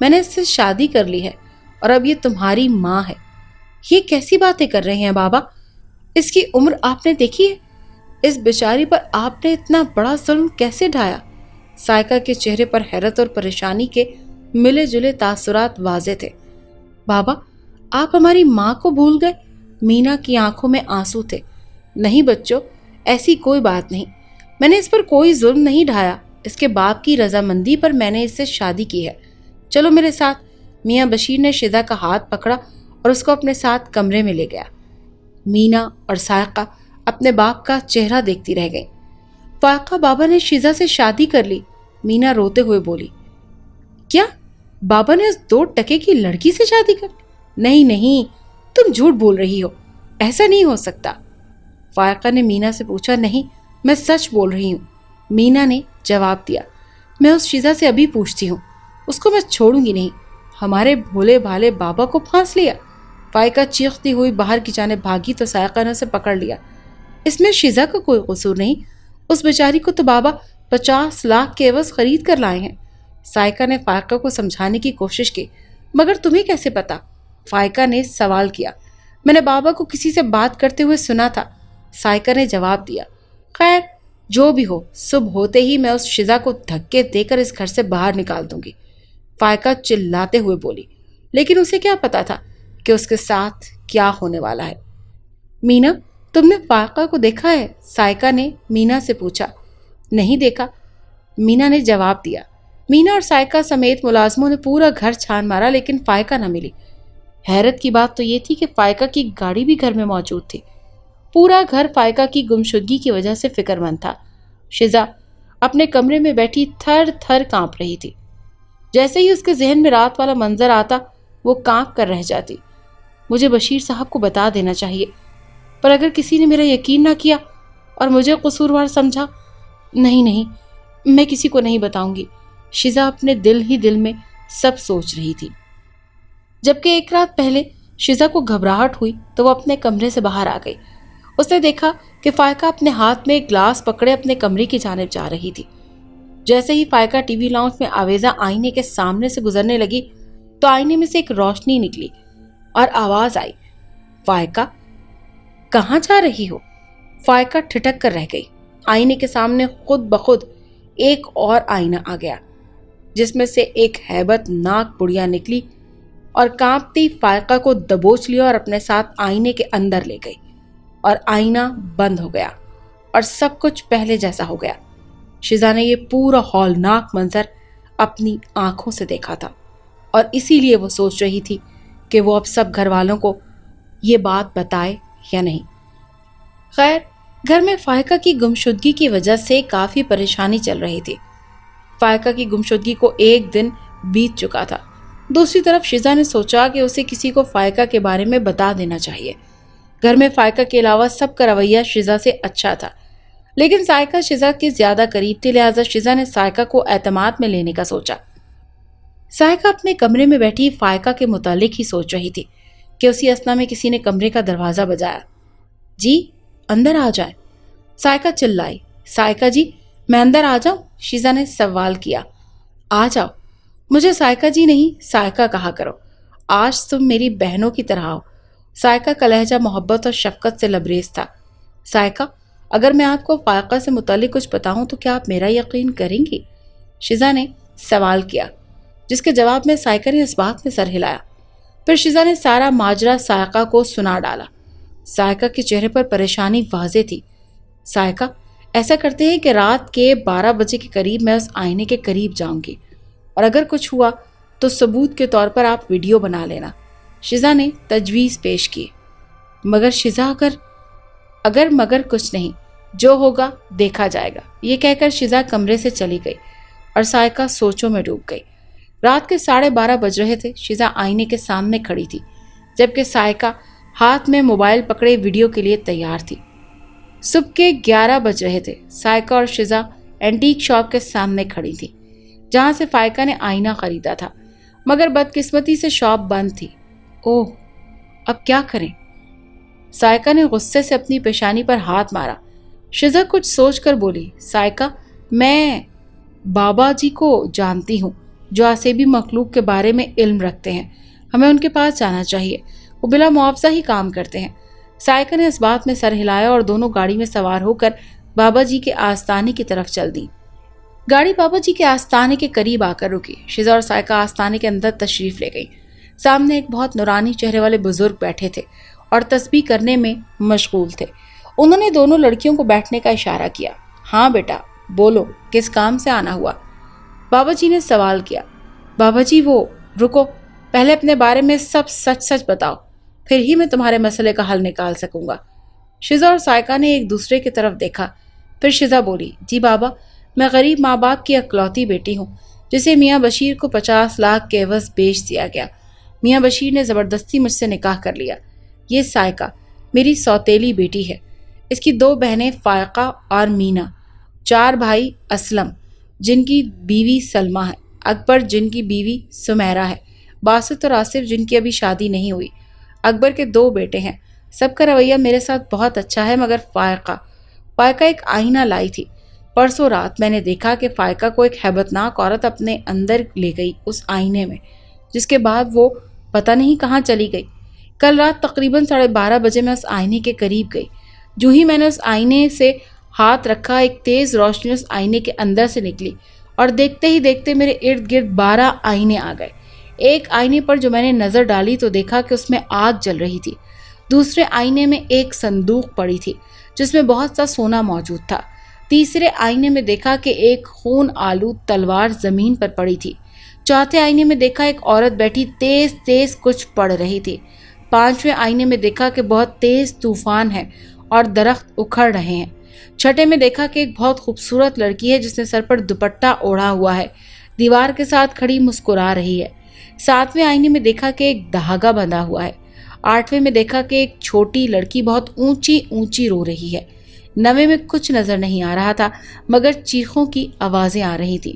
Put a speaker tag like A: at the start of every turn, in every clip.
A: میں نے اس سے شادی کر لی ہے اور اب یہ تمہاری ماں ہے۔ یہ کیسی باتیں کر رہے ہیں بابا؟ اس کی عمر آپ نے دیکھی ہے؟ اس بیچاری پر آپ نے اتنا بڑا ظلم کیسے ڈھایا؟ سائقہ کے چہرے پر حیرت اور پریشانی کے ملے جلے تاثرات واضح تھے۔ بابا، آپ ہماری ماں کو بھول گئے؟ مینا کی آنکھوں میں آنسو تھے۔ نہیں بچوں، ایسی کوئی بات نہیں، میں نے اس پر کوئی ظلم نہیں ڈھایا۔ اس کے باپ کی رضامندی پر میں نے اس سے شادی کی ہے۔ چلو میرے ساتھ۔ میاں بشیر نے شزا کا ہاتھ پکڑا اور اس کو اپنے ساتھ کمرے میں لے گیا۔ مینا اور سائقہ اپنے باپ کا چہرہ دیکھتی رہ گئی۔ فائقہ، بابا نے شزا سے شادی کر لی، مینا روتے ہوئے بولی۔ کیا بابا نے اس 2 ٹکے کی لڑکی سے شادی کر لی؟ نہیں نہیں، تم جھوٹ بول رہی ہو، ایسا نہیں ہو سکتا۔ فائقہ نے مینا سے پوچھا۔ نہیں، میں سچ بول رہی ہوں، مینا نے جواب دیا۔ میں اس شزا سے ابھی پوچھتی ہوں، اس کو میں چھوڑوں گی نہیں۔ ہمارے بھولے بھالے بابا کو پھانس لیا۔ فائقہ چیختی ہوئی باہر کی جانب بھاگی تو سائقہ نے اسے پکڑ لیا۔ اس میں شزا کا کوئی قصور نہیں، اس بیچاری کو تو بابا 50 لاکھ کے عوض خرید کر لائے ہیں۔ سائقہ نے فائقہ کو سمجھانے کی کوشش کی۔ مگر تمہیں کیسے پتا؟ فائقہ نے سوال کیا۔ میں نے بابا کو کسی سے بات کرتے ہوئے سنا تھا، سائقہ نے جواب دیا۔ خیر جو بھی ہو، صبح ہوتے ہی میں اس شزا کو دھکے دے کر اس گھر سے باہر نکال دوں گی، فائقہ چلاتے ہوئے بولی۔ لیکن اسے کیا پتا تھا کہ اس کے ساتھ کیا ہونے والا ہے۔ مینا، تم نے فائقہ کو دیکھا ہے؟ سائقہ نے مینا سے پوچھا۔ نہیں دیکھا، مینا نے جواب دیا۔ مینا اور سائقہ سمیت ملازموں نے پورا گھر چھان مارا لیکن فائقہ نہ ملی۔ حیرت کی بات تو یہ تھی کہ فائقہ کی گاڑی بھی گھر میں موجود تھی۔ پورا گھر فائقہ کی گمشدگی کی وجہ سے فکر مند تھا۔ شزا اپنے کمرے میں بیٹھی تھر تھر کانپ رہی تھی۔ جیسے ہی اس کے ذہن میں رات والا منظر آتا وہ کانپ کر رہ جاتی۔ مجھے بشیر صاحب کو بتا دینا چاہیے، پر اگر کسی نے میرا یقین نہ کیا اور مجھے قصوروار سمجھا، نہیں، میں کسی کو نہیں بتاؤں گی۔ شزا اپنے دل ہی دل میں سب سوچ رہی تھی۔ جبکہ ایک رات پہلے شزا کو گھبراہٹ ہوئی تو وہ اپنے کمرے سے باہر آ گئی۔ اس نے دیکھا کہ فائقہ اپنے ہاتھ میں ایک گلاس پکڑے اپنے کمرے کی جانب جا رہی تھی۔ جیسے ہی فائقہ ٹی وی لاؤنج میں آویزہ آئینے کے سامنے سے گزرنے لگی تو آئینے میں سے ایک روشنی نکلی اور آواز آئی، فائقہ کہاں جا رہی ہو؟ فائقہ ٹھٹک کر رہ گئی۔ آئینے کے سامنے خود بخود ایک اور آئینہ آ گیا جس میں سے ایک ہیبت ناک بڑھیا نکلی اور کانپتی فائقہ کو دبوچ لیا اور اپنے ساتھ آئینے کے اندر لے گئی، اور آئینہ بند ہو گیا اور سب کچھ پہلے جیسا ہو گیا۔ شزا نے یہ پورا ہولناک منظر اپنی آنکھوں سے دیکھا تھا اور اسی لیے وہ سوچ رہی تھی کہ وہ اب سب گھر والوں کو یہ بات بتائے یا نہیں۔ خیر، گھر میں فائقہ کی گمشدگی کی وجہ سے کافی پریشانی چل رہی تھی۔ فائقہ کی گمشدگی کو ایک دن بیت چکا تھا۔ دوسری طرف شزا نے سوچا کہ اسے کسی کو فائقہ کے بارے میں بتا دینا چاہیے۔ گھر میں فائقہ کے علاوہ سب کا رویہ شزا سے اچھا تھا، لیکن سائقہ شزا کے زیادہ قریب تھی، لہٰذا شزا نے سائقہ کو اعتماد میں لینے کا سوچا۔ سائقہ اپنے کمرے میں بیٹھی فائقہ کے متعلق ہی سوچ رہی تھی کہ اسی اثنا میں کسی نے کمرے کا دروازہ بجایا۔ جی اندر آ جائیں، سائقہ چلائی۔ سائقہ جی میں اندر آ جاؤں؟ شزا نے سوال کیا۔ آ جاؤ، مجھے سائقہ جی نہیں سائقہ کہا کرو، آج تم میری بہنوں کی طرح ہو۔ سائقہ کا لہجہ محبت اور شفقت سے لبریز تھا۔ سائقہ، اگر میں آپ کو فائقہ سے متعلق کچھ بتاؤں تو کیا آپ میرا یقین کریں گی؟ شزا نے سوال کیا، جس کے جواب میں سائقہ نے اس بات میں سر ہلایا۔ پھر شزا نے سارا ماجرا سائقہ کو سنا ڈالا۔ سائقہ کے چہرے پر پریشانی واضح تھی۔ سائقہ، ایسا کرتے ہیں کہ رات کے 12 بجے کے قریب میں اس آئینے کے قریب جاؤں گی، اور اگر کچھ ہوا تو ثبوت کے طور پر آپ ویڈیو بنا لینا۔ شزا نے تجویز پیش کی۔ مگر شزا، مگر کچھ نہیں، جو ہوگا دیکھا جائے گا، یہ کہہ کر شزا کمرے سے چلی گئی اور سائقہ سوچوں میں ڈوب گئی۔ رات کے 12:30 بج رہے تھے۔ شزا آئینے کے سامنے کھڑی تھی جبکہ سائقہ ہاتھ میں موبائل پکڑے ویڈیو کے لیے تیار تھی۔ صبح کے 11 بج رہے تھے۔ سائقہ اور شزا اینٹیک شاپ کے سامنے کھڑی تھی جہاں سے فائقہ نے آئینہ خریدا تھا، مگر بدقسمتی سے شاپ بند تھی۔ اوہ، اب کیا کریں؟ سائقہ نے غصے سے اپنی پیشانی پر ہاتھ مارا۔ شزا کچھ سوچ کر بولی، سائقہ، میں بابا جی کو جانتی ہوں، جو آسیبی مخلوق کے بارے میں علم رکھتے ہیں، ہمیں ان کے پاس جانا چاہیے، وہ بلا معاوضہ ہی کام کرتے ہیں۔ سائیکا نے اس بات میں سر ہلایا اور دونوں گاڑی میں سوار ہو کر بابا جی کے آستانے کی طرف چل دی۔ گاڑی بابا جی کے آستانے کے قریب آ کر رکی۔ شیزا اور سائیکا آستانے کے اندر تشریف لے گئی۔ سامنے ایک بہت نورانی چہرے والے بزرگ بیٹھے تھے اور تسبیح کرنے میں مشغول تھے۔ انہوں نے دونوں لڑکیوں کو بیٹھنے کا اشارہ کیا۔ ہاں بیٹا، بولو، کس کام سے آنا ہوا؟ بابا جی نے سوال کیا۔ بابا جی وہ رکو، پہلے اپنے بارے میں سب سچ سچ بتاؤ، پھر ہی میں تمہارے مسئلے کا حل نکال سکوں گا۔ شیزا اور سائیکا نے ایک دوسرے کی طرف دیکھا۔ پھر شیزا بولی، جی بابا، میں غریب ماں باپ کی اکلوتی بیٹی ہوں جسے میاں بشیر کو 50 لاکھ کے عوض بیچ دیا گیا۔ میاں بشیر نے زبردستی مجھ سے نکاح کر لیا۔ یہ سائیکا میری سوتیلی بیٹی ہے۔ اس کی 2 بہنیں فائقہ اور مینا، 4 بھائی اسلم جن کی بیوی سلمہ ہے، اکبر جن کی بیوی سمیرہ ہے، باسط اور آصف جن کی ابھی شادی نہیں ہوئی۔ اکبر کے 2 بیٹے ہیں۔ سب کا رویہ میرے ساتھ بہت اچھا ہے مگر فائقہ ایک آئینہ لائی تھی۔ پرسوں رات میں نے دیکھا کہ فائقہ کو ایک ہیبتناک عورت اپنے اندر لے گئی اس آئینے میں، جس کے بعد وہ پتہ نہیں کہاں چلی گئی۔ کل رات تقریباً 12:30 بجے میں اس آئینے کے قریب گئی۔ جو ہی میں نے اس آئینے سے ہاتھ رکھا، ایک تیز روشنی اس آئینے کے اندر سے نکلی اور دیکھتے ہی دیکھتے میرے ارد گرد 12 آئینے آ گئے۔ ایک آئینے پر جو میں نے نظر ڈالی تو دیکھا کہ اس میں آگ جل رہی تھی۔ دوسرے آئینے میں ایک صندوق پڑی تھی جس میں بہت سا سونا موجود تھا۔ تیسرے آئینے میں دیکھا کہ ایک خون آلود تلوار زمین پر پڑی تھی۔ چوتھے آئینے میں دیکھا ایک عورت بیٹھی تیز تیز کچھ پڑھ رہی تھی۔ 5ویں آئینے میں دیکھا کہ بہت تیز طوفان ہے اور درخت اکھڑ رہے ہیں۔ 6 میں دیکھا کہ ایک بہت خوبصورت لڑکی ہے جس نے سر پر دوپٹہ اوڑھا ہوا ہے، دیوار کے ساتھ کھڑی مسکرا رہی ہے۔ 7ویں آئینے میں دیکھا کہ ایک دھاگا بندھا ہوا ہے۔ 8ویں میں دیکھا کہ ایک چھوٹی لڑکی بہت اونچی اونچی رو رہی ہے۔ 9ویں میں کچھ نظر نہیں آ رہا تھا مگر چیخوں کی آوازیں آ رہی تھیں۔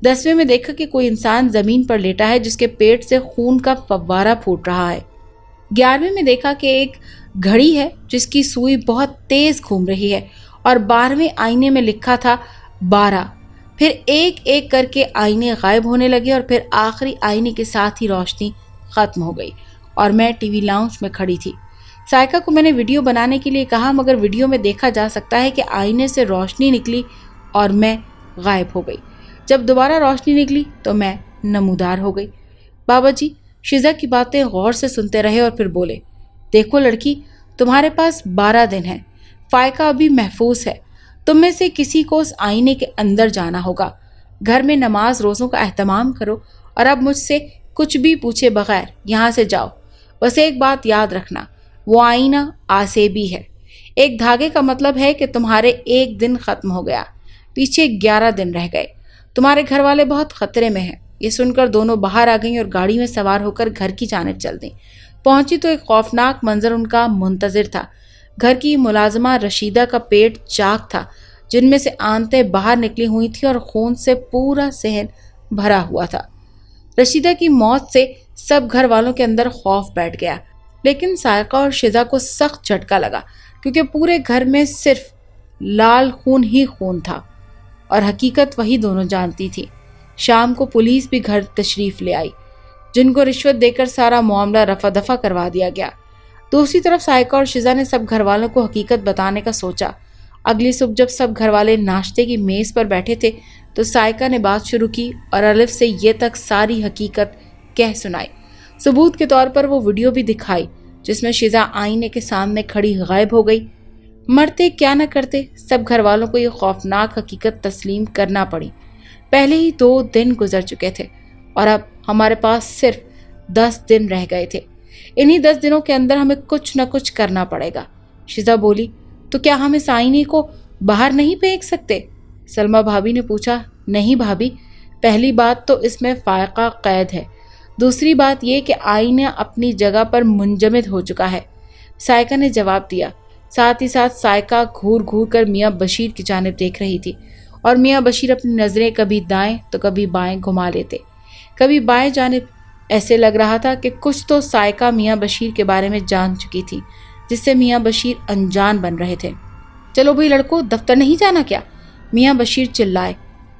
A: 10ویں میں دیکھا کہ کوئی انسان زمین پر لیٹا ہے جس کے پیٹ سے خون کا فوارہ پھوٹ رہا ہے۔ 11ویں میں دیکھا کہ ایک گھڑی ہے جس کی سوئی بہت تیز گھوم رہی ہے اور 12ویں آئینے میں لکھا تھا 12۔ پھر ایک ایک کر کے آئینے غائب ہونے لگے اور پھر آخری آئینے کے ساتھ ہی روشنی ختم ہو گئی اور میں ٹی وی لاؤنج میں کھڑی تھی۔ سائیکا کو میں نے ویڈیو بنانے کے لیے کہا مگر ویڈیو میں دیکھا جا سکتا ہے کہ آئینے سے روشنی نکلی اور میں غائب ہو گئی۔ جب دوبارہ روشنی نکلی تو میں نمودار ہو گئی۔ بابا جی شیزا کی باتیں غور سے سنتے رہے اور پھر بولے، دیکھو لڑکی، تمہارے پاس 12 دن ہیں، فائقہ ابھی محفوظ ہے، تم میں سے کسی کو اس آئینے کے اندر جانا ہوگا، گھر میں نماز روزوں کا اہتمام کرو اور اب مجھ سے کچھ بھی پوچھے بغیر یہاں سے جاؤ۔ بس ایک بات یاد رکھنا، وہ آئینہ آسیبی ہے۔ ایک دھاگے کا مطلب ہے کہ تمہارے 1 دن ختم ہو گیا، پیچھے 11 دن رہ گئے، تمہارے گھر والے بہت خطرے میں ہیں۔ یہ سن کر دونوں باہر آ گئیں اور گاڑی میں سوار ہو کر گھر کی جانب چل دیں۔ پہنچی تو ایک خوفناک منظر ان کا منتظر تھا۔ گھر کی ملازمہ رشیدہ کا پیٹ چاک تھا، جن میں سے آنتیں باہر نکلی ہوئی تھی اور خون سے پورا صحن بھرا ہوا تھا۔ رشیدہ کی موت سے سب گھر والوں کے اندر خوف بیٹھ گیا، لیکن سائیقہ اور شیزا کو سخت جھٹکا لگا کیونکہ پورے گھر میں صرف لال خون ہی خون تھا اور حقیقت وہی دونوں جانتی تھی۔ شام کو پولیس بھی گھر تشریف لے آئی، جن کو رشوت دے کر سارا معاملہ رفع دفع کروا دیا گیا۔ دوسری طرف سائیقہ اور شیزا نے سب گھر والوں کو حقیقت بتانے کا سوچا۔ اگلی صبح جب سب گھر والے ناشتے کی میز پر بیٹھے تھے تو سائیقہ نے بات شروع کی اور الف سے یہ تک ساری حقیقت کہہ سنائی۔ ثبوت کے طور پر وہ ویڈیو بھی دکھائی جس میں شیزا آئینے کے سامنے کھڑی غائب ہو گئی۔ مرتے کیا نہ کرتے، سب گھر والوں کو یہ خوفناک حقیقت تسلیم کرنا پڑی۔ پہلے ہی 2 دن گزر چکے تھے اور اب ہمارے پاس صرف 10 دن رہ گئے تھے۔ انہی 10 دنوں کے اندر ہمیں کچھ نہ کچھ کرنا پڑے گا۔ شیزا بولی، تو کیا ہم اس آئینے کو باہر نہیں پھینک سکتے؟ سلمہ بھابی نے پوچھا۔ نہیں بھابی، پہلی بات تو اس میں فائقہ قید ہے، دوسری بات یہ کہ آئینہ اپنی جگہ پر منجمد ہو چکا ہے، سائیقہ نے جواب دیا۔ ساتھ ہی ساتھ سائیقہ گھور گھور کر میاں بشیر کی جانب دیکھ رہی تھی اور میاں بشیر اپنی نظریں کبھی دائیں تو کبھی بائیں گھما لیتے، کبھی بائیں جانب۔ ایسے لگ رہا تھا کہ کچھ تو سائیقہ میاں بشیر کے بارے میں جان چکی تھی جس سے میاں بشیر انجان بن رہے تھے۔ چلو بھئی لڑکو، دفتر نہیں جانا کیا؟ میاں بشیر چلائے۔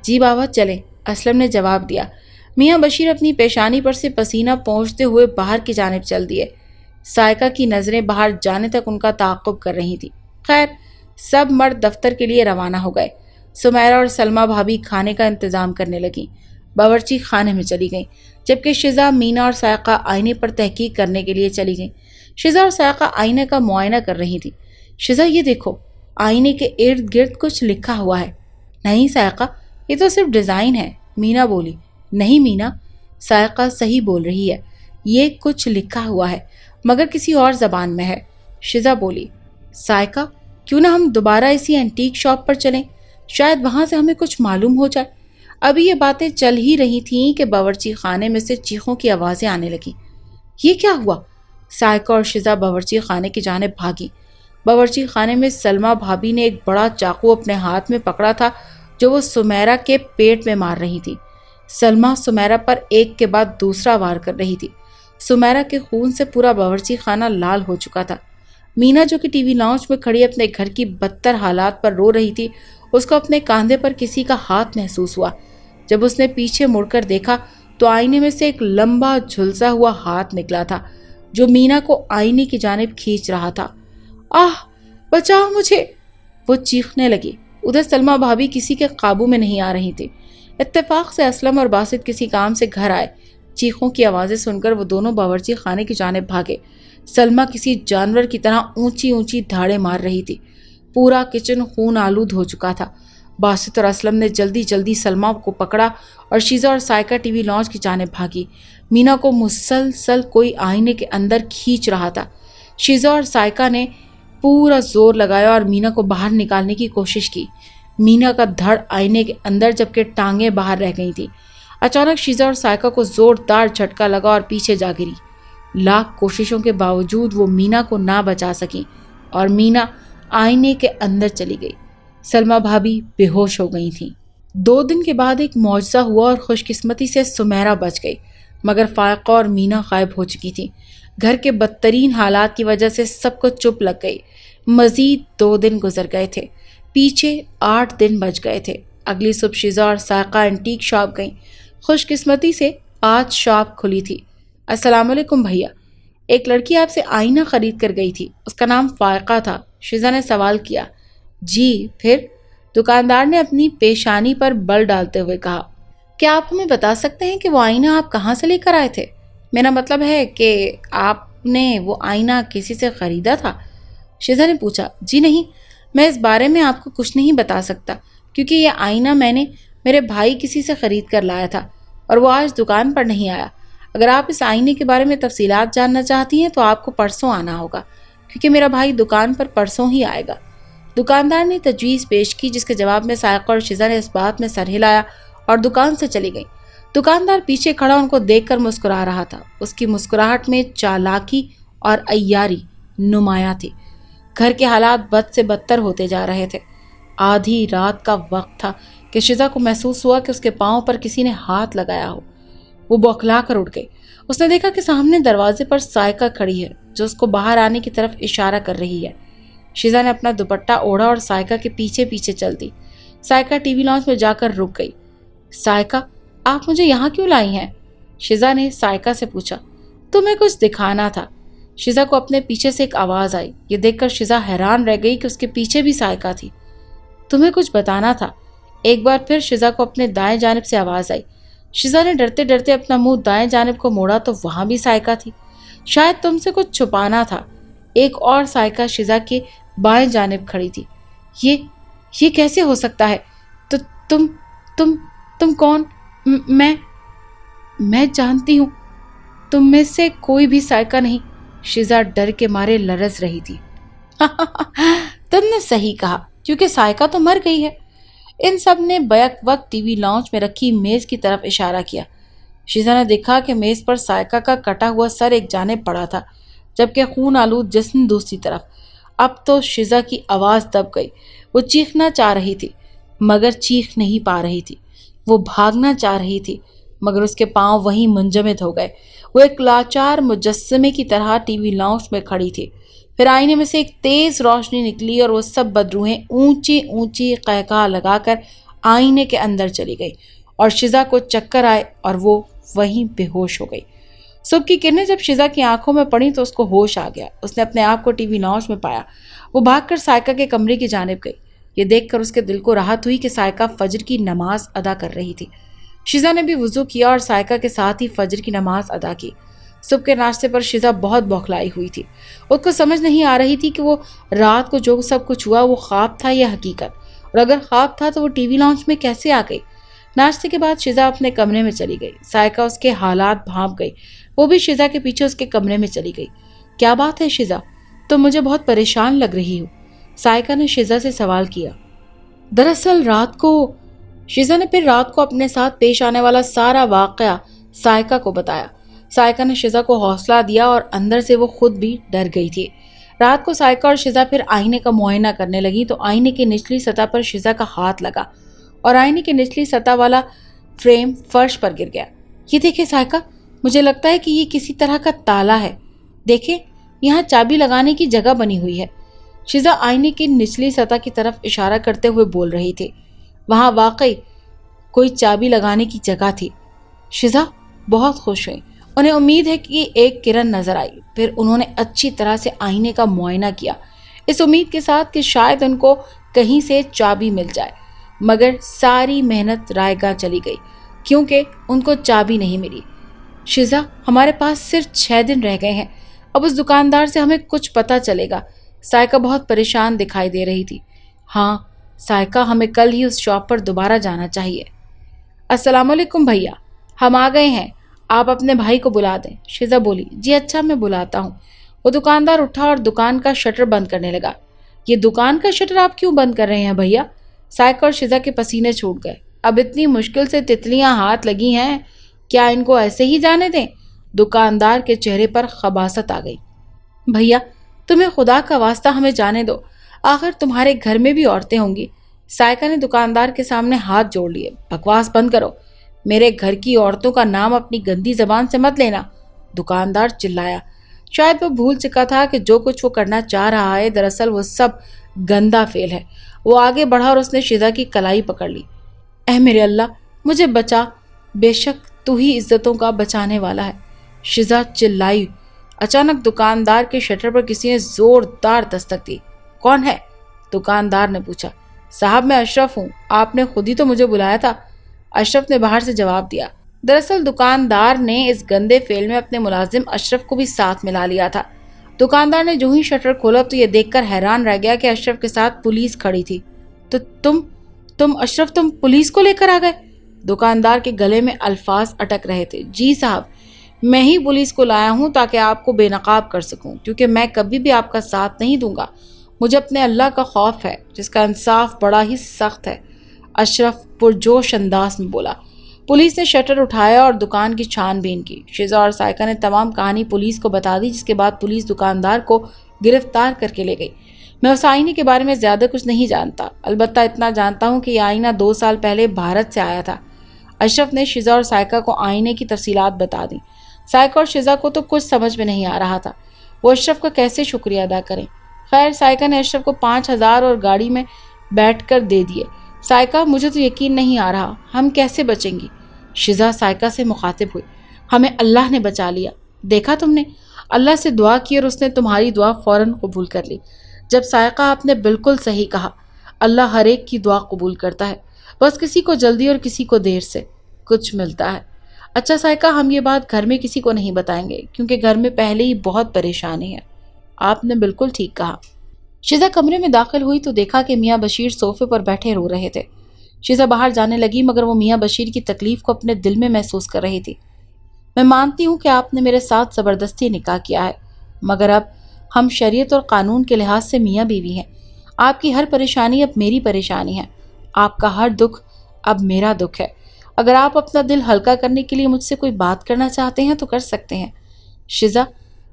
A: جی بابا چلیں، اسلم نے جواب دیا۔ میاں بشیر اپنی پیشانی پر سے پسینہ پونچھتے ہوئے باہر کی جانب چل دیے۔ سائقہ کی نظریں باہر جانے تک ان کا تعاقب کر رہی تھی۔ خیر، سب مرد دفتر کے لیے روانہ ہو گئے۔ سمیرہ اور سلمیٰ بھابی کھانے کا انتظام کرنے لگیں، باورچی خانے میں چلی گئیں، جبکہ شزا، مینا اور سائقہ آئینے پر تحقیق کرنے کے لیے چلی گئیں۔ شزا اور سائقہ آئینے کا معائنہ کر رہی تھی۔ شزا، یہ دیکھو، آئینے کے ارد گرد کچھ لکھا ہوا ہے۔ نہیں سائقہ، یہ تو صرف ڈیزائن ہے، مینا بولی۔ نہیں مینا، سائقہ صحیح بول رہی ہے، یہ کچھ لکھا ہوا ہے مگر کسی اور زبان میں ہے، شزا بولی۔ سائقہ، کیوں نہ ہم دوبارہ اسی اینٹیک شاپ پر چلیں، شاید وہاں سے ہمیں کچھ معلوم ہو جائے۔ ابھی یہ باتیں چل ہی رہی تھیں کہ باورچی خانے میں سے چیخوں کی آوازیں آنے لگیں۔ یہ کیا ہوا؟ سائقہ اور شزا باورچی خانے کی جانب بھاگی۔ باورچی خانے میں سلمیٰ بھابی نے ایک بڑا چاقو اپنے ہاتھ میں پکڑا تھا جو وہ سمیرہ کے پیٹ میں مار رہی تھی۔ سلمیٰ سمیرہ پر ایک کے بعد دوسرا وار کر رہی تھی۔ سمیرہ کے خون سے پورا باورچی خانہ لال ہو چکا تھا۔ مینا جو کہ ٹی وی لاؤنج میں کھڑی اپنے گھر کی بدتر حالات پر رو رہی تھی، اس کو اپنے کاندھے پر کسی کا ہاتھ محسوس ہوا۔ جب اس نے پیچھے مڑ کر دیکھا تو آئینے میں سے ایک لمبا جھلسا ہوا ہاتھ نکلا تھا جو مینا کو آئینے کی جانب کھینچ رہا تھا۔ آہ، بچاؤ مجھے، وہ چیخنے لگی۔ ادھر سلمیٰ بھابی کسی کے قابو میں نہیں آ رہی تھی۔ اتفاق سے اسلم اور باسط کسی کام سے گھر آئے۔ چیخوں کی آوازیں سن کر وہ دونوں باورچی خانے کی جانب بھاگے۔ سلمیٰ کسی جانور کی طرح اونچی اونچی دھاڑیں مار رہی تھی۔ پورا کچن خون آلود ہو چکا تھا۔ باسط اور اسلم نے جلدی جلدی سلمیٰ کو پکڑا اور شیزا اور سائقہ ٹی وی لاؤنج کی جانب بھاگی۔ مینا کو مسلسل کوئی آئینے کے اندر کھینچ رہا تھا۔ شیزا اور سائقہ نے پورا زور لگایا اور مینا کو باہر نکالنے کی کوشش کی۔ مینا کا دھڑ آئینے کے اندر جبکہ ٹانگیں باہر رہ گئی تھی۔ اچانک شیزا اور سائقہ کو زوردار جھٹکا لگا اور پیچھے جا گری۔ لاکھ کوششوں کے باوجود وہ مینا کو نہ بچا سکیں اور مینا آئینے کے اندر چلی گئی۔ سلمیٰ بھابی بے ہوش ہو گئی تھیں۔ 2 دن کے بعد ایک معجزہ ہوا اور خوش قسمتی سے سمیرہ بچ گئی، مگر فائقہ اور مینا غائب ہو چکی تھی۔ گھر کے بدترین حالات کی وجہ سے سب کو چپ لگ گئی۔ مزید 2 دن گزر گئے تھے، پیچھے 8 دن بچ گئے تھے۔ اگلی صبح شیزا اور سائقہ اینٹیک شاپ گئیں۔ خوش قسمتی سے آج شاپ کھلی تھی۔ السلام علیکم بھیا، ایک لڑکی آپ سے آئینہ خرید کر گئی تھی، اس کا نام فائقہ تھا، شیزا نے سوال کیا۔ جی، پھر؟ دکاندار نے اپنی پیشانی پر بل ڈالتے ہوئے کہا۔ کیا آپ ہمیں بتا سکتے ہیں کہ وہ آئینہ آپ کہاں سے لے کر آئے تھے؟ میرا مطلب ہے کہ آپ نے وہ آئینہ کسی سے خریدا تھا؟ شیزا نے پوچھا۔ جی نہیں، میں اس بارے میں آپ کو کچھ نہیں بتا سکتا کیونکہ یہ آئینہ میں نے میرے بھائی کسی سے خرید کر لایا تھا اور وہ آج دکان پر نہیں آیا۔ اگر آپ اس آئینے کے بارے میں تفصیلات جاننا چاہتی ہیں تو آپ کو پرسوں آنا ہوگا کیونکہ میرا بھائی دکان پر پرسوں ہی آئے گا۔ دکاندار نے تجویز پیش کی جس کے جواب میں سائقہ اور شیزا نے اس بات میں سر ہلایا اور دکان سے چلی گئیں۔ دکاندار پیچھے کھڑا ان کو دیکھ کر مسکرا رہا تھا۔ اس کی مسکراہٹ میں چالاکی اور عیاری نمایاں تھی۔ گھر کے حالات بد سے بدتر ہوتے جا رہے تھے۔ آدھی رات کا وقت تھا کہ شیزا کو محسوس ہوا کہ اس کے پاؤں پر کسی نے ہاتھ لگایا ہو۔ وہ بوکھلا کر اٹھ گئی۔ اس نے دیکھا کہ سامنے دروازے پر سائقہ کھڑی ہے جو اس کو باہر آنے کی طرف اشارہ کر رہی ہے۔ شیزا نے اپنا دوپٹہ اوڑھا اور سائقہ کے پیچھے پیچھے چل دی۔ سائقہ ٹی وی لاؤنج میں جا کر رک گئی۔ سائقہ، آپ مجھے یہاں کیوں لائی ہیں؟ شیزا نے سائقہ سے پوچھا۔ تمہیں کچھ دکھانا تھا۔ شیزا کو اپنے پیچھے سے ایک آواز آئی۔ یہ دیکھ کر شیزا حیران رہ گئی کہ اس کے پیچھے بھی سائقہ تھی۔ تمہیں کچھ بتانا تھا۔ ایک بار پھر شیزا کو اپنے دائیں جانب سے آواز آئی۔ شیزا نے ڈرتے ڈرتے اپنا منہ دائیں جانب کو موڑا تو وہاں بھی سائقہ تھی۔ شاید تم سے کچھ چھپانا تھا۔ ایک اور سائقہ شیزا کے بائیں جانب کھڑی تھی۔ یہ کیسے ہو سکتا ہے؟ تو تم کون؟ میں جانتی ہوں تم میں سے کوئی بھی سائقہ نہیں۔ شیزا ڈر کے مارے لرز رہی تھی۔ تم نے صحیح کہا کیونکہ سائقہ تو مر گئی ہے۔ ان سب نے بیک وقت ٹی وی لاؤنج میں رکھی میز کی طرف اشارہ کیا۔ شیزا نے دیکھا کہ میز پر سائقہ کا کٹا ہوا سر ایک جانب پڑا تھا جبکہ خون آلود جسم دوسری طرف۔ اب تو شیزا کی آواز دب گئی۔ وہ چیخنا چاہ رہی تھی مگر چیخ نہیں پا رہی تھی۔ وہ بھاگنا چاہ رہی تھی مگر اس کے پاؤں وہیں منجمد ہو گئے۔ وہ ایک لاچار مجسمے کی طرح ٹی وی لاؤنج میں کھڑی تھی۔ پھر آئینے میں سے ایک تیز روشنی نکلی اور وہ سب بدروہیں اونچی اونچی قہقہا لگا کر آئینے کے اندر چلی گئی اور شزا کو چکر آئے اور وہ وہیں بے ہوش ہو گئی۔ صبح کی کرنیں جب شزا کی آنکھوں میں پڑی تو اس کو ہوش آ گیا۔ اس نے اپنے آپ کو ٹی وی لاؤنج میں پایا۔ وہ بھاگ کر سائقہ کے کمرے کی جانب گئی۔ یہ دیکھ کر اس کے دل کو راحت ہوئی کہ سائقہ فجر کی نماز ادا کر رہی تھی۔ شزا نے بھی وضو کیا اور سائقہ کے ساتھ ہی فجر کی نماز ادا کی۔ صبح کے ناشتے پر شزا بہت بوکھلائی ہوئی تھی۔ اس کو سمجھ نہیں آ رہی تھی کہ وہ رات کو جو سب کچھ ہوا وہ خواب تھا یا حقیقت، اور اگر خواب تھا تو وہ ٹی وی لاؤنج میں کیسے آ گئی۔ ناشتے کے بعد شزا اپنے کمرے میں چلی گئی۔ سائقہ اس کے حالات بھانپ گئی۔ وہ بھی شزا کے پیچھے اس کے کمرے میں چلی گئی۔ کیا بات ہے شزا، تم مجھے بہت پریشان لگ رہی ہو، سائقہ نے شزا سے سوال کیا۔ دراصل شزا نے پھر رات کو اپنے ساتھ پیش آنے والا سارا واقعہ سائقہ کو بتایا۔ سائقہ نے شزا کو حوصلہ دیا اور اندر سے وہ خود بھی ڈر گئی تھی۔ رات کو سائقہ اور شزا پھر آئینے کا معائنہ کرنے لگی تو آئینے کی نچلی سطح پر شزا کا ہاتھ لگا اور آئینے کی نچلی سطح والا فریم فرش پر گر گیا۔ یہ دیکھیں سائقہ، مجھے لگتا ہے کہ یہ کسی طرح کا تالا ہے، دیکھیں یہاں چابی لگانے کی جگہ بنی ہوئی ہے۔ شزا آئینے کی نچلی سطح کی طرف اشارہ کرتے ہوئے بول رہی تھی۔ وہاں واقعی کوئی چابی لگانے کی جگہ تھی۔ شزا بہت خوش ہوئی۔ انہیں امید ہے کہ ایک کرن نظر آئی۔ پھر انہوں نے اچھی طرح سے آئینے کا معائنہ کیا، اس امید کے ساتھ کہ شاید ان کو کہیں سے چابی مل جائے، مگر ساری محنت رائے گاہ چلی گئی کیونکہ ان کو چابی نہیں ملی۔ شزا، ہمارے پاس صرف 6 دن رہ گئے ہیں، اب اس دکاندار سے ہمیں کچھ پتہ چلے گا۔ سائقہ بہت پریشان دکھائی دے رہی تھی۔ ہاں سائقہ، ہمیں کل ہی اس شاپ پر دوبارہ جانا چاہیے۔ السلام علیکم بھیا، ہم آ گئے ہیں، آپ اپنے بھائی کو بلا دیں۔ شزا بولی، جی اچھا، میں بلاتا ہوں۔ وہ دکاندار اٹھا اور دکان کا شٹر بند کرنے لگا۔ یہ دکان کا شٹر آپ کیوں بند کر رہے ہیں بھیا؟ سائقہ اور شزا کے پسینے چھوٹ گئے۔ اب اتنی مشکل سے تتلیاں ہاتھ لگی ہیں، کیا ان کو ایسے ہی جانے دیں؟ دکاندار کے چہرے پر خباثت آ گئی۔ بھیا، تمہیں خدا کا واسطہ ہمیں جانے دو، آخر تمہارے گھر میں بھی عورتیں ہوں گی۔ سائقہ نے دکاندار کے سامنے ہاتھ جوڑ لیے۔ بکواس بند کرو، میرے گھر کی عورتوں کا نام اپنی گندی زبان سے مت لینا، دکاندار چلایا۔ شاید وہ بھول چکا تھا کہ جو کچھ وہ کرنا چاہ رہا ہے دراصل وہ سب گندا فعل ہے۔ وہ آگے بڑھا اور اس نے شزا کی کلائی پکڑ لی۔ اے میرے اللہ، مجھے بچا، بے شک تو ہی عزتوں کا بچانے والا ہے، شزا چلائی۔ اچانک دکاندار کے شٹر پر کسی نے زوردار دستک دی۔ کون ہے؟ دکاندار نے پوچھا۔ صاحب، میں اشرف ہوں، آپ نے خود ہی تو مجھے بلایا تھا، اشرف نے باہر سے جواب دیا۔ دراصل دکاندار نے اس گندے فعل میں اپنے ملازم اشرف کو بھی ساتھ ملا لیا تھا۔ دکاندار نے جو ہی شٹر کھولا تو یہ دیکھ کر حیران رہ گیا کہ اشرف کے ساتھ پولیس کھڑی تھی۔ تو تم اشرف، تم پولیس کو لے کر آ گئے؟ دکاندار کے گلے میں الفاظ اٹک رہے تھے۔ جی صاحب، میں ہی پولیس کو لایا ہوں تاکہ آپ کو بے نقاب کر سکوں، کیونکہ میں کبھی بھی آپ کا ساتھ نہیں دوں گا۔ مجھے اپنے اللہ کا خوف ہے جس کا انصاف بڑا ہی سخت ہے، اشرف پرجوش انداز میں بولا۔ پولیس نے شٹر اٹھایا اور دکان کی چھان بین کی۔ شزا اور سائقہ نے تمام کہانی پولیس کو بتا دی، جس کے بعد پولیس دکاندار کو گرفتار کر کے لے گئی۔ میں اس آئینے کے بارے میں زیادہ کچھ نہیں جانتا، البتہ اتنا جانتا ہوں کہ یہ آئینہ 2 سال پہلے بھارت سے آیا تھا۔ اشرف نے شزا اور سائقہ کو آئینے کی تفصیلات بتا دیں۔ سائقہ اور شزا کو تو کچھ سمجھ میں نہیں آ رہا تھا، وہ اشرف کا کیسے شکریہ ادا کریں۔ خیر، سائقہ نے اشرف کو 5000 اور گاڑی میں بیٹھ کر دے دیے۔ سائقہ، مجھے تو یقین نہیں آ رہا، ہم کیسے بچیں گی؟ شزا سائقہ سے مخاطب ہوئی۔ ہمیں اللہ نے بچا لیا، دیکھا تم نے، اللہ سے دعا کی اور اس نے تمہاری دعا فوراً قبول کر لی۔ جب سائقہ، آپ نے بالکل صحیح کہا، اللہ ہر ایک کی دعا قبول کرتا ہے، بس کسی کو جلدی اور کسی کو دیر سے کچھ ملتا ہے۔ اچھا سائقہ، ہم یہ بات گھر میں کسی کو نہیں بتائیں گے کیونکہ گھر میں پہلے ہی بہت پریشانی ہے۔ آپ نے بالکل ٹھیک کہا۔ شزا کمرے میں داخل ہوئی تو دیکھا کہ میاں بشیر صوفے پر بیٹھے رو رہے تھے۔ شزا باہر جانے لگی مگر وہ میاں بشیر کی تکلیف کو اپنے دل میں محسوس کر رہی تھی۔ میں مانتی ہوں کہ آپ نے میرے ساتھ زبردستی نکاح کیا ہے، مگر اب ہم شریعت اور قانون کے لحاظ سے میاں بیوی ہیں۔ آپ کی ہر پریشانی اب میری پریشانی ہے، آپ کا ہر دکھ اب میرا دکھ ہے۔ اگر آپ اپنا دل ہلکا کرنے کے لیے مجھ سے کوئی بات کرنا چاہتے ہیں تو کر سکتے ہیں۔ شزا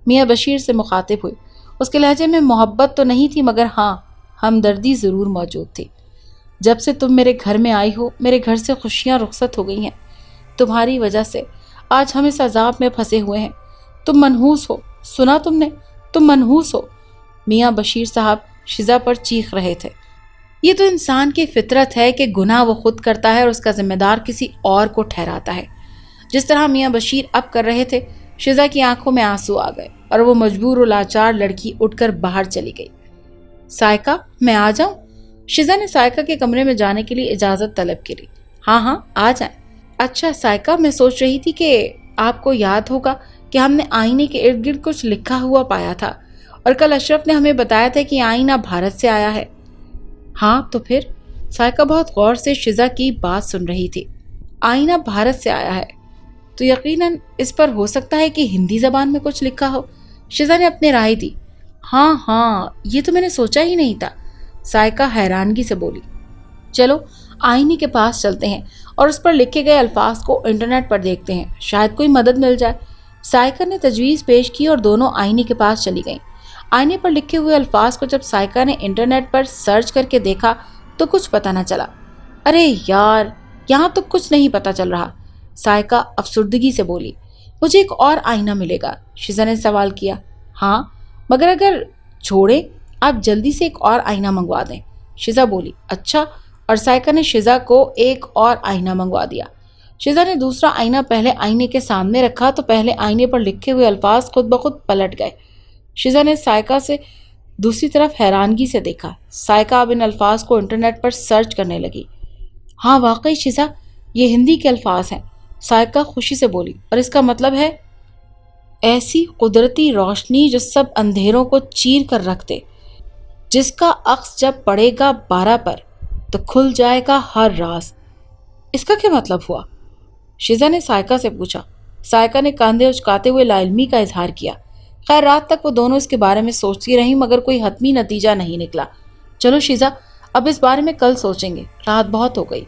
A: میاں بشیر سے مخاطب ہوئی۔ اس کے لہجے میں محبت تو نہیں تھی مگر ہاں ہمدردی ضرور موجود تھی۔ جب سے تم میرے گھر میں آئی ہو میرے گھر سے خوشیاں رخصت ہو گئی ہیں، تمہاری وجہ سے آج ہم اس عذاب میں پھنسے ہوئے ہیں۔ تم منحوس ہو، سنا تم نے، تم منحوس ہو۔ میاں بشیر صاحب شزا پر چیخ رہے تھے۔ یہ تو انسان کی فطرت ہے کہ گناہ وہ خود کرتا ہے اور اس کا ذمہ دار کسی اور کو ٹھہراتا ہے۔ جس طرح میاں بشیر اب کر رہے تھے، شزا کی آنکھوں میں آنسو آ گئے اور وہ مجبور و لاچار لڑکی اٹھ کر باہر چلی گئی۔ سائقہ، میں آ جاؤں؟ شزا نے سائقہ کے کمرے میں جانے کے لیے اجازت طلب کی۔ ہاں ہاں آ جائیں۔ اچھا سائقہ، میں سوچ رہی تھی کہ آپ کو یاد ہوگا کہ ہم نے آئینے کے ارد گرد کچھ لکھا ہوا پایا تھا اور کل اشرف نے ہمیں بتایا تھا کہ آئینہ بھارت سے آیا ہے۔ ہاں تو پھر؟ سائقہ بہت غور سے شزا کی بات سن رہی تھی۔ آئینہ بھارت سے آیا ہے تو یقیناً اس پر ہو سکتا ہے کہ ہندی زبان میں کچھ لکھا ہو، شزا نے اپنی رائے دی۔ ہاں یہ تو میں نے سوچا ہی نہیں تھا، سائقہ حیرانگی سے بولی۔ چلو آئینے کے پاس چلتے ہیں اور اس پر لکھے گئے الفاظ کو انٹرنیٹ پر دیکھتے ہیں، شاید کوئی مدد مل جائے۔ سائقہ نے تجویز پیش کی اور دونوں آئینے کے پاس چلی گئیں۔ آئینے پر لکھے ہوئے الفاظ کو جب سائقہ نے انٹرنیٹ پر سرچ کر کے دیکھا تو کچھ پتہ نہ چلا۔ ارے یار، یہاں تو کچھ نہیں پتہ چل رہا، سائقہ افسردگی سے بولی۔ مجھے ایک اور آئینہ ملے گا؟ شزا نے سوال کیا۔ ہاں مگر اگر چھوڑے آپ جلدی سے ایک اور آئینہ منگوا دیں، شزا بولی۔ اچھا، اور سائقہ نے شزا کو ایک اور آئینہ منگوا دیا۔ شزا نے دوسرا آئینہ پہلے آئینے کے سامنے رکھا تو پہلے آئینے پر لکھے ہوئے الفاظ خود بخود پلٹ گئے۔ شزا نے سائقہ سے دوسری طرف حیرانگی سے دیکھا۔ سائقہ اب ان الفاظ کو انٹرنیٹ پر سرچ کرنے لگی۔ ہاں واقعی شزا، یہ ہندی کے الفاظ ہیں، سائقہ خوشی سے بولی، اور اس کا مطلب ہے ایسی قدرتی روشنی جو سب اندھیروں کو چیر کر رکھ دے، جس کا عکس جب پڑے گا 12 پر تو کھل جائے گا ہر راز۔ اس کا کیا مطلب ہوا؟ شزا نے سائقہ سے پوچھا۔ سائقہ نے کاندھے اچکاتے ہوئے لا علمی کا اظہار کیا۔ خیر رات تک وہ دونوں اس کے بارے میں سوچتی رہیں مگر کوئی حتمی نتیجہ نہیں نکلا۔ چلو شزا، اب اس بارے میں کل سوچیں گے، رات بہت ہو گئی۔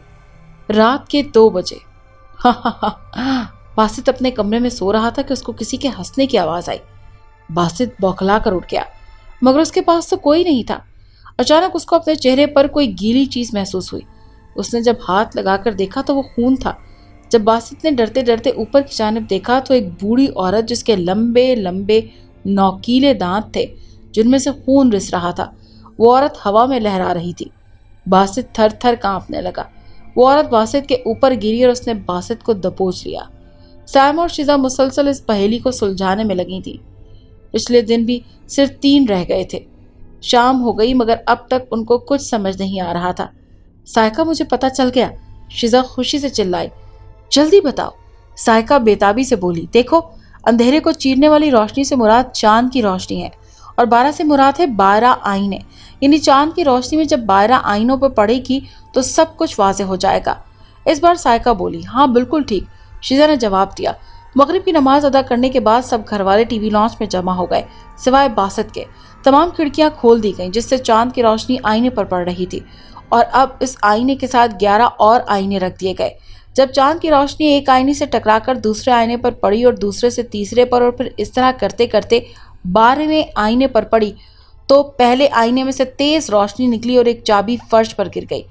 A: رات کے 2 بجے۔ باسط اپنے کمرے میں سو رہا تھا کہ اس کو کسی کے ہنسنے کی آواز آئی۔ باسط بوکھلا کر اٹھ گیا مگر اس کے پاس تو کوئی نہیں تھا۔ اچانک اس کو اپنے چہرے پر کوئی گیلی چیز محسوس ہوئی۔ اس نے جب ہاتھ لگا کر دیکھا تو وہ خون تھا۔ جب باسط نے ڈرتے ڈرتے اوپر کی جانب دیکھا تو ایک بوڑھی عورت جس کے لمبے لمبے نوکیلے دانت تھے جن میں سے خون رس رہا تھا، وہ عورت ہوا میں لہرا رہی تھی۔ باسط تھر تھر کانپنے لگا۔ وہ عورت باسط کے اوپر گری اور اس نے باسط کو دبوچ لیا۔ سائمہ اور شزا مسلسل اس پہیلی کو سلجھانے میں لگی تھی۔ پچھلے دن بھی صرف 3 رہ گئے تھے۔ شام ہو گئی مگر اب تک ان کو کچھ سمجھ نہیں آ رہا تھا۔ سائقہ مجھے پتہ چل گیا، شزا خوشی سے چلائی۔ جلدی بتاؤ، سائقہ بیتابی سے بولی۔ دیکھو، اندھیرے کو چیرنے والی روشنی سے مراد چاند کی روشنی ہے اور 12 سے مراد ہے 12 آئینے، یعنی چاند کی روشنی میں جب 12 آئینوں پر پڑے گی تو سب کچھ واضح ہو جائے گا۔ اس بار سائقہ بولی۔ ہاں بالکل ٹھیک، شزا نے جواب دیا۔ مغرب کی نماز ادا کرنے کے بعد سب گھر والے ٹی وی لانچ میں جمع ہو گئے سوائے باسط کے۔ تمام کھڑکیاں کھول دی گئیں جس سے چاند کی روشنی آئینے پر پڑ رہی تھی اور اب اس آئینے کے ساتھ 11 اور آئینے رکھ دیے گئے۔ جب چاند کی روشنی ایک آئینے سے ٹکرا کر دوسرے آئینے پر پڑی اور دوسرے سے تیسرے پر اور پھر اس طرح کرتے کرتے 12ویں آئینے پر پڑی تو پہلے آئینے میں سے تیز روشنی نکلی اور ایک چابی فرش پر گر گئی۔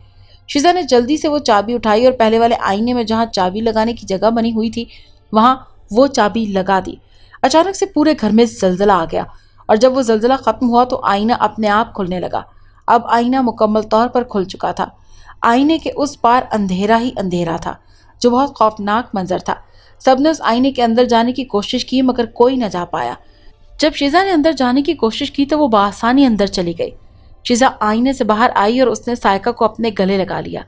A: شزا نے جلدی سے وہ چابی اٹھائی اور پہلے والے آئینے میں جہاں چابی لگانے کی جگہ بنی ہوئی تھی وہاں وہ چابی لگا دی۔ اچانک سے پورے گھر میں زلزلہ آ گیا اور جب وہ زلزلہ ختم ہوا تو آئینہ اپنے آپ کھلنے لگا۔ اب آئینہ مکمل طور پر کھل چکا تھا۔ آئینے کے اس پار اندھیرا ہی اندھیرا تھا جو بہت خوفناک منظر تھا۔ سب نے اس آئینے کے اندر جانے کی کوشش کی مگر کوئی نہ جا پایا۔ جب شزا نے اندر جانے کی کوشش کی تو وہ بآسانی اندر چلی گئی۔ شزا آئینے سے باہر آئی اور اس نے سائقہ کو اپنے گلے لگا لیا۔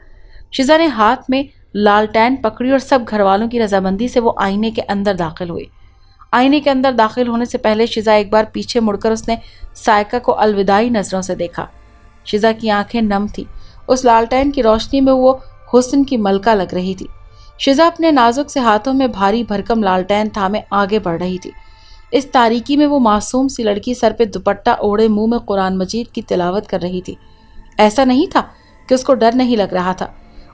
A: شزا نے ہاتھ میں لالٹین پکڑی اور سب گھر والوں کی رضامندی سے وہ آئینے کے اندر داخل ہوئی۔ آئینے کے اندر داخل ہونے سے پہلے شزا ایک بار پیچھے مڑ کر اس نے سائقہ کو الوداعی نظروں سے دیکھا۔ شزا کی آنکھیں نم تھی۔ اس لالٹین کی روشنی میں وہ حسن کی ملکہ لگ رہی تھی۔ شزا اپنے نازک سے ہاتھوں میں بھاری بھرکم لالٹین تھامے آگے بڑھ رہی تھی۔ اس تاریکی میں وہ معصوم سی لڑکی سر پہ دوپٹہ اوڑھے منہ میں قرآن مجید کی تلاوت کر رہی تھی۔ ایسا نہیں تھا کہ اس کو ڈر نہیں لگ رہا تھا،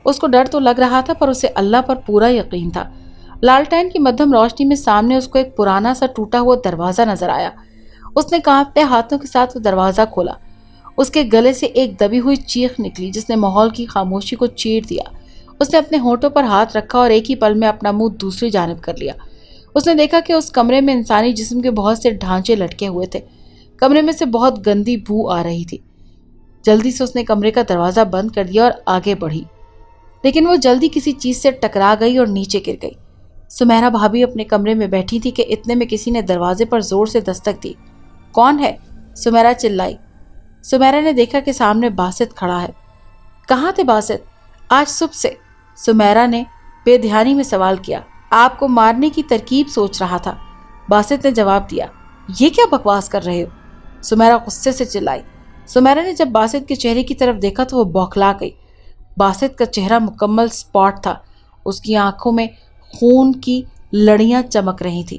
A: اس کو ڈر تو لگ رہا تھا پر اسے اللہ پر پورا یقین تھا۔ لالٹین کی مدھم روشنی میں سامنے اس کو ایک پرانا سا ٹوٹا ہوا دروازہ نظر آیا۔ اس نے کانپتے ہاتھوں کے ساتھ وہ دروازہ کھولا۔ اس کے گلے سے ایک دبی ہوئی چیخ نکلی جس نے ماحول کی خاموشی کو چیر دیا۔ اس نے اپنے ہونٹوں پر ہاتھ رکھا اور ایک ہی پل میں اپنا منہ دوسری جانب کر لیا۔ اس نے دیکھا کہ اس کمرے میں انسانی جسم کے بہت سے ڈھانچے لٹکے ہوئے تھے۔ کمرے میں سے بہت گندی بو آ رہی تھی۔ جلدی سے اس نے کمرے کا دروازہ بند کر دیا اور آگے بڑھی، لیکن وہ جلدی کسی چیز سے ٹکرا گئی اور نیچے گر گئی۔ سمیرا بھابھی اپنے کمرے میں بیٹھی تھی کہ اتنے میں کسی نے دروازے پر زور سے دستک دی۔ کون ہے؟ سمیرا چلائی۔ سمیرا نے دیکھا کہ سامنے باسط کھڑا ہے۔ کہاں تھے باسط؟ آج صبح سے، سمیرا نے بے دھیانی میں سوال کیا۔ آپ کو مارنے کی ترکیب سوچ رہا تھا، باسط نے جواب دیا۔ یہ کیا بکواس کر رہے ہو؟ سمیرا غصے سے چلائی۔ سمیرا نے جب باسط کے چہرے کی طرف دیکھا تو وہ بوکھلا گئی۔ باسط کا چہرہ مکمل سپاٹ تھا، اس کی آنکھوں میں خون کی لڑیاں چمک رہی تھی۔